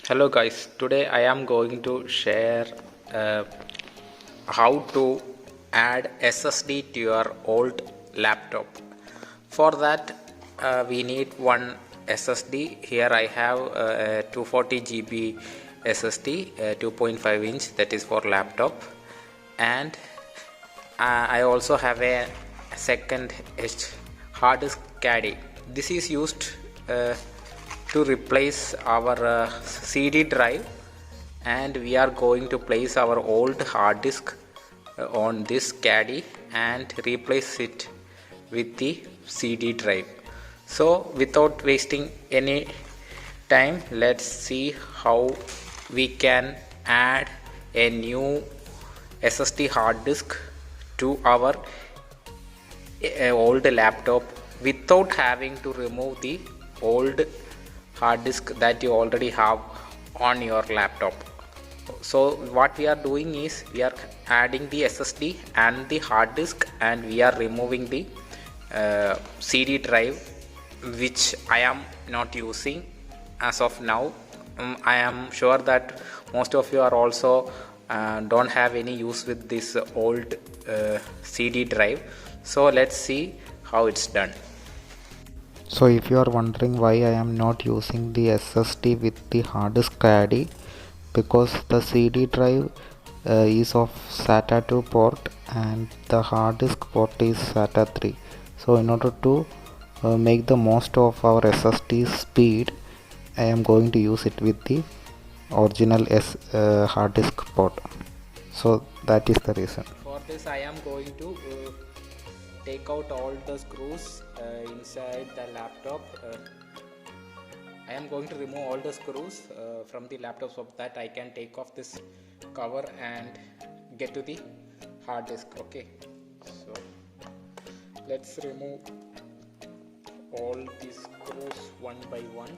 Hello guys, today I am going to share uh, how to add SSD to your old laptop. For that we need one SSD. Here I have a 240 GB SSD, 2.5 inch, that is for laptop, and I also have a second hard disk caddy. This is used to replace our CD drive, and we are going to place our old hard disk on this caddy and replace it with the CD drive. So without wasting any time, let's see how we can add a new SSD hard disk to our old laptop without having to remove the old hard disk that you already have on your laptop. So what we are doing is we are adding the SSD and the hard disk, and we are removing the CD drive, which I am not using as of now. I am sure that most of you are also don't have any use with this old CD drive. So let's see how it's done. So if you are wondering why I am not using the SSD with the hard disk caddy, because the CD drive is of SATA 2 port and the hard disk port is SATA 3. So in order to make the most of our SSD speed, I am going to use it with the original hard disk port. So that is the reason. For this I am going to take out all the screws inside the laptop. I am going to remove all the screws from the laptop so that I can take off this cover and get to the hard disk. Okay, so let's remove all these screws one by one.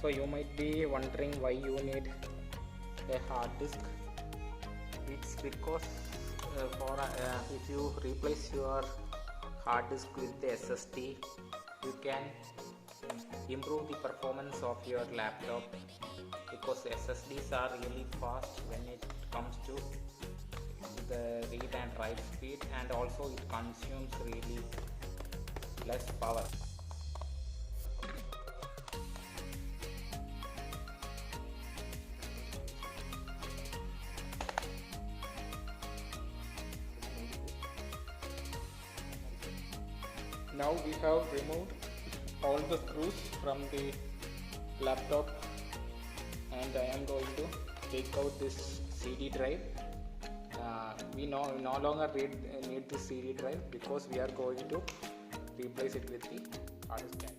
So you might be wondering why you need a hard disk. It's because if you replace your hard disk with the SSD, you can improve the performance of your laptop, because SSDs are really fast when it comes to the read and write speed, and also it consumes really less power. Now we have removed all the screws from the laptop, and I am going to take out this CD drive. We no longer need the CD drive, because we are going to replace it with the hard disk.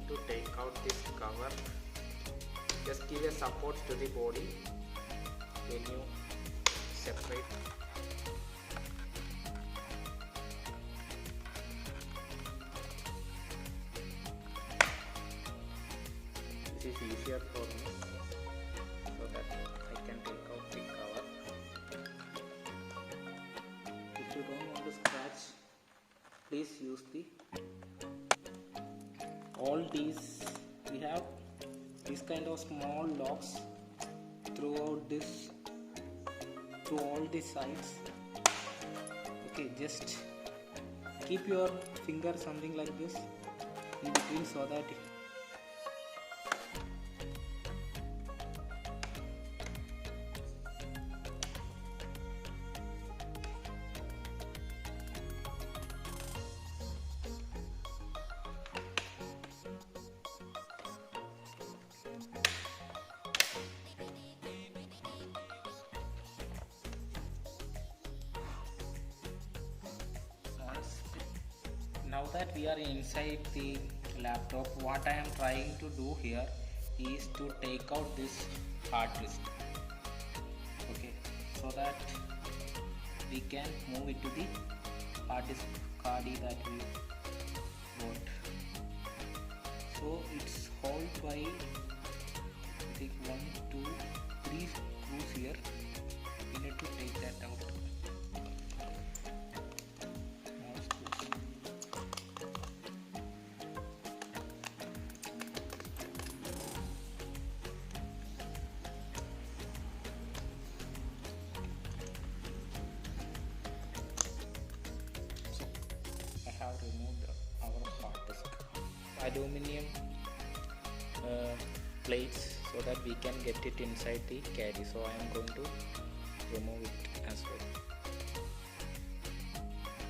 To take out this cover, just give a support to the body when you separate. This is easier for me, so that I can take out the cover. If you don't want to scratch, please use the all these. We have these kind of small locks throughout this, to all the sides. Okay, just keep your finger something like this in between, so that now that we are inside the laptop, what I am trying to do here is to take out this hard disk. Okay, so that we can move it to the hard disk card that we want. So it's held by I think 1, 2, 3 screws here. We need to take that out. More screws. So I have removed our hard disk. Aluminum plates so that we can get it inside the caddy. So I am going to remove it as well.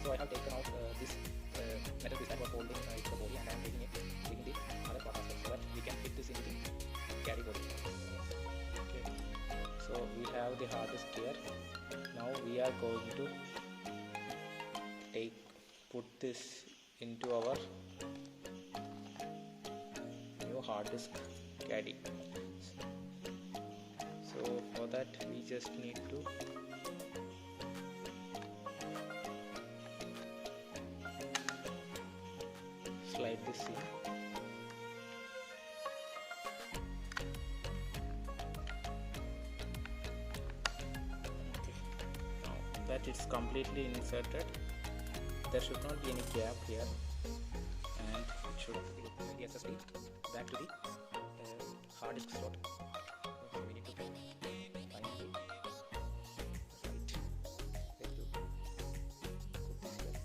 So I have taken out this metal piece that was holding the body, and I am taking the other part as well so that we can fit this in the caddy body. Okay. So we have the hard disk here. Now we are going to put this into our new hard disk caddy. So for that we just need to slide this in. Okay. Now that it's completely inserted, there should not be any gap here, and it should put the SSD back to the hard disk slot. So we need to find the right way to put this here.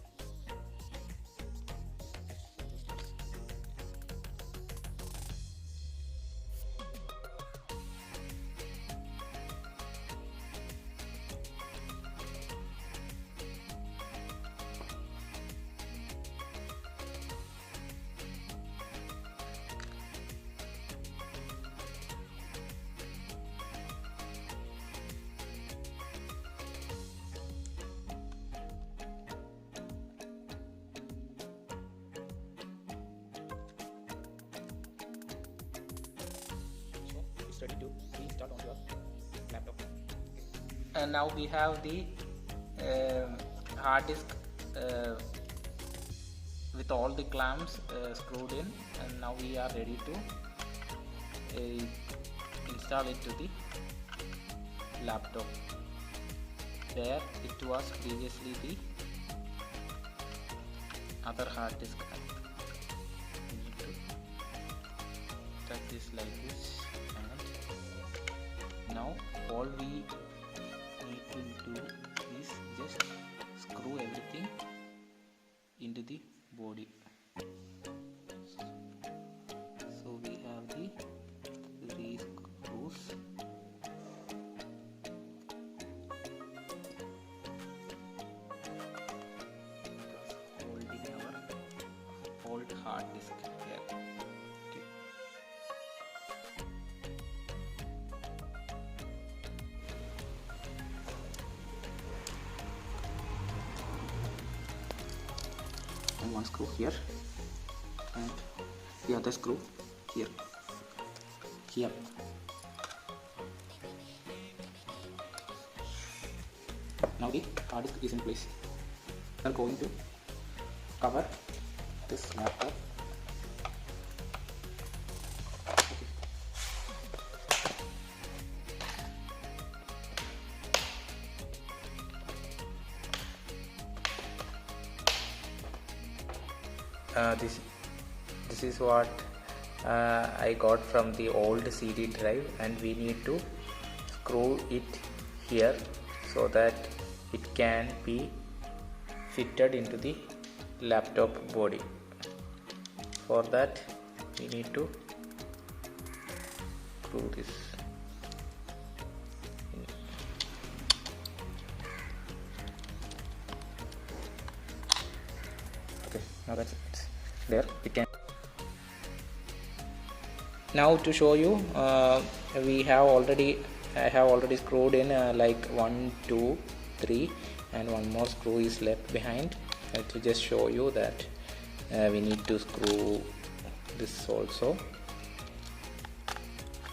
Ready to be installed on your laptop. And now we have the hard disk with all the clamps screwed in, and now we are ready to install it to the laptop where it was previously the other hard disk. We need to touch this like this, and now all we need to do is just screw everything into the body. So we have the 3 screws. Holding our old hard disk here. Okay. And one screw here, and the other screw here. Now the hard disk is in place. We are going to cover this laptop. This is what I got from the old CD drive, and we need to screw it here so that it can be fitted into the laptop body. For that we need to screw this in. Okay, now that's it. There we can. Now to show you, I have already screwed in like 1, 2, 3, and one more screw is left behind. To just show you that we need to screw this also.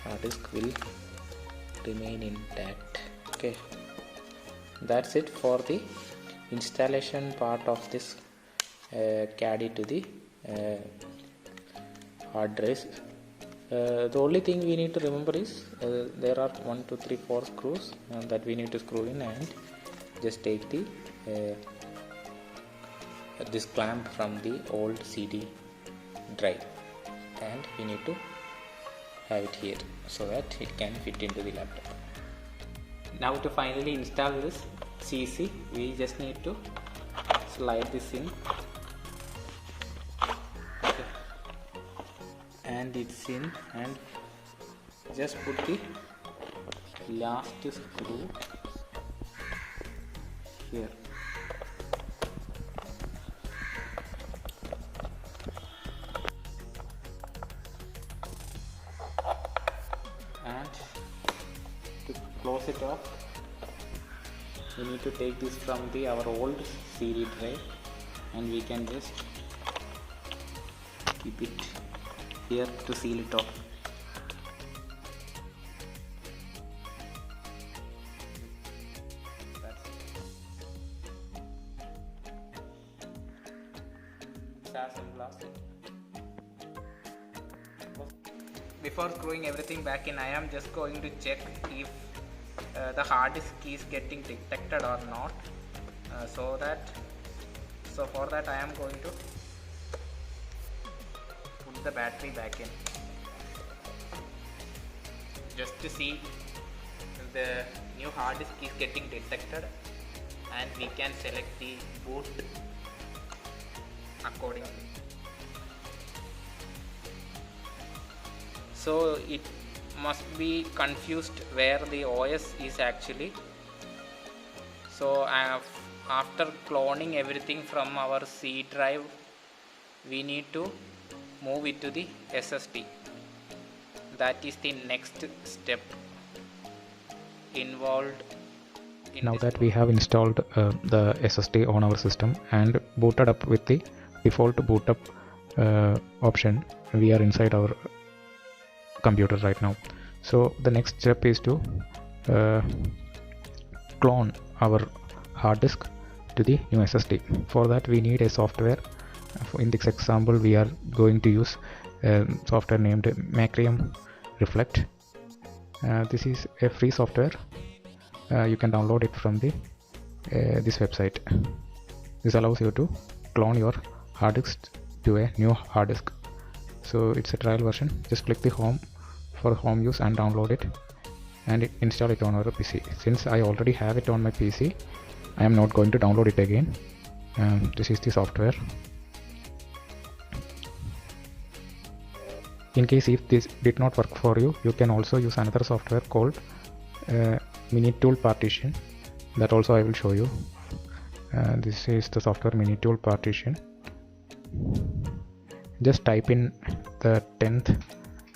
Hard disk will remain intact. Okay, that's it for the installation part of this caddy to the hard drive. The only thing we need to remember is there are 1 2 3 4 screws that we need to screw in, and just take the this clamp from the old CD drive, and we need to have it here so that it can fit into the laptop. Now to finally install this CC, we just need to slide this in, okay, and it's in, and just put the last screw here. And to close it off, we need to take this from our old CD drive, and we can just keep it here to seal it off. Before screwing everything back in, I am just going to check if the hard disk is getting detected or not. So for that I am going to put the battery back in, just to see if the new hard disk is getting detected, and we can select the boot accordingly. So it must be confused where the OS is actually. So after cloning everything from our C drive, we need to move it to the SSD. That is the next step involved in now that we have installed the SSD on our system and booted up with the default boot up option, we are inside our computer right now. So the next step is to clone our hard disk to the new SSD. For that we need a software. In this example we are going to use software named Macrium Reflect. This is a free software. You can download it from the this website. This allows you to clone your hard disk to a new hard disk. So it's a trial version. Just click the home for home use and download it, and install it on our PC. Since I already have it on my PC, I am not going to download it again. This is the software. In case if this did not work for you, you can also use another software called Minitool Partition. That also I will show you. This is the software Minitool Partition. Just type in the 10th,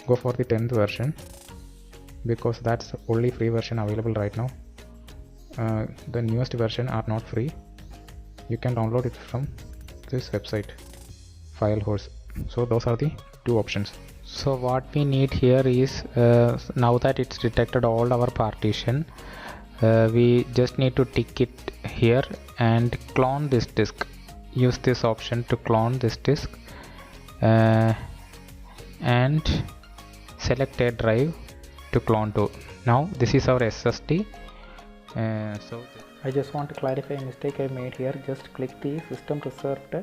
go for the 10th version, because that's the only free version available right now. The newest version are not free. You can download it from this website, FileHorse. So those are the two options. So what we need here is now that it's detected all our partition, we just need to tick it here and clone this disk. Use this option to clone this disk and select a drive to clone to. Now this is our SSD. So I just want to clarify a mistake I made here. Just click the system reserved,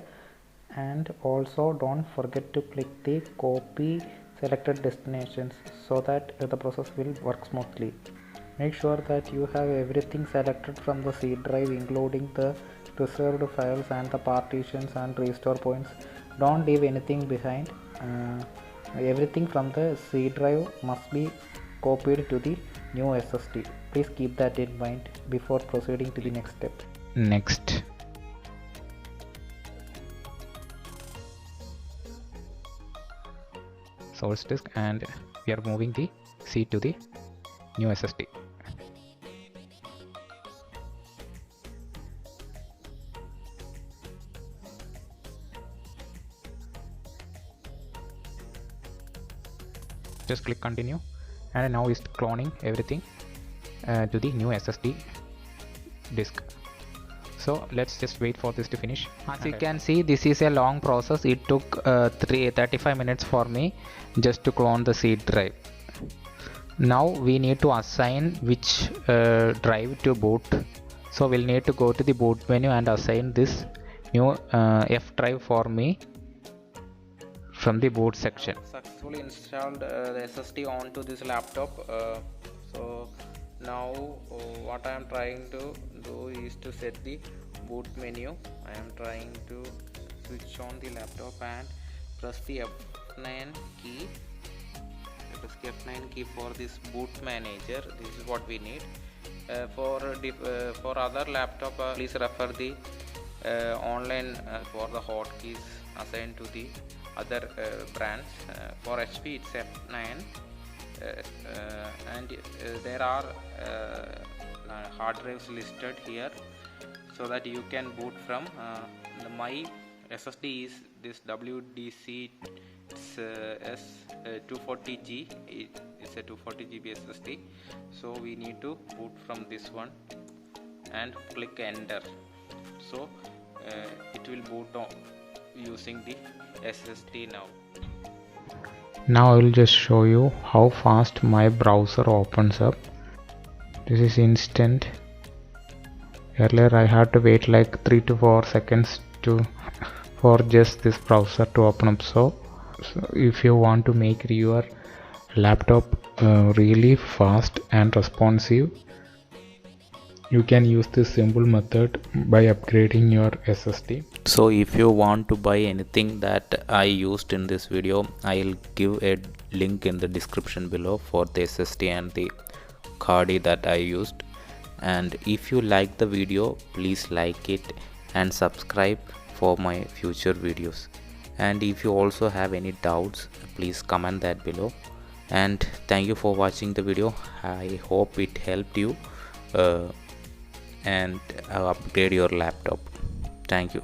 and also don't forget to click the copy selected destinations so that the process will work smoothly. Make sure that you have everything selected from the C drive, including the reserved files and the partitions and restore points. Don't leave anything behind. Everything from the C drive must be copied to the new SSD. Please keep that in mind before proceeding to the next step. Next, source disk, and we are moving the C to the new SSD. Just click continue, and now it's cloning everything to the new SSD disk. So let's just wait for this to finish. As you can see, this is a long process. It took 35 minutes for me just to clone the C drive. Now we need to assign which drive to boot. So we'll need to go to the boot menu and assign this new F drive for me from the boot section. Successfully installed the SSD onto this laptop. So now what I am trying to do is to set the boot menu. I am trying to switch on the laptop and press the F9 key. Press the F9 key for this boot manager. This is what we need. For other laptop, please refer the online for the hotkeys assigned to the other brands. For HP it's F9, and there are hard drives listed here, so that you can boot from. My SSD is this WDC S240G. It's a 240 GB SSD, so we need to boot from this one and click enter. So it will boot on using the SSD now. Now I will just show you how fast my browser opens up. This is instant. Earlier I had to wait like 3 to 4 seconds for just this browser to open up. So if you want to make your laptop really fast and responsive, you can use this simple method by upgrading your SSD. So if you want to buy anything that I used in this video, I'll give a link in the description below for the SSD and the card that I used. And if you like the video, please like it and subscribe for my future videos. And if you also have any doubts, please comment that below. And thank you for watching the video. I hope it helped you and upgrade your laptop. Thank you.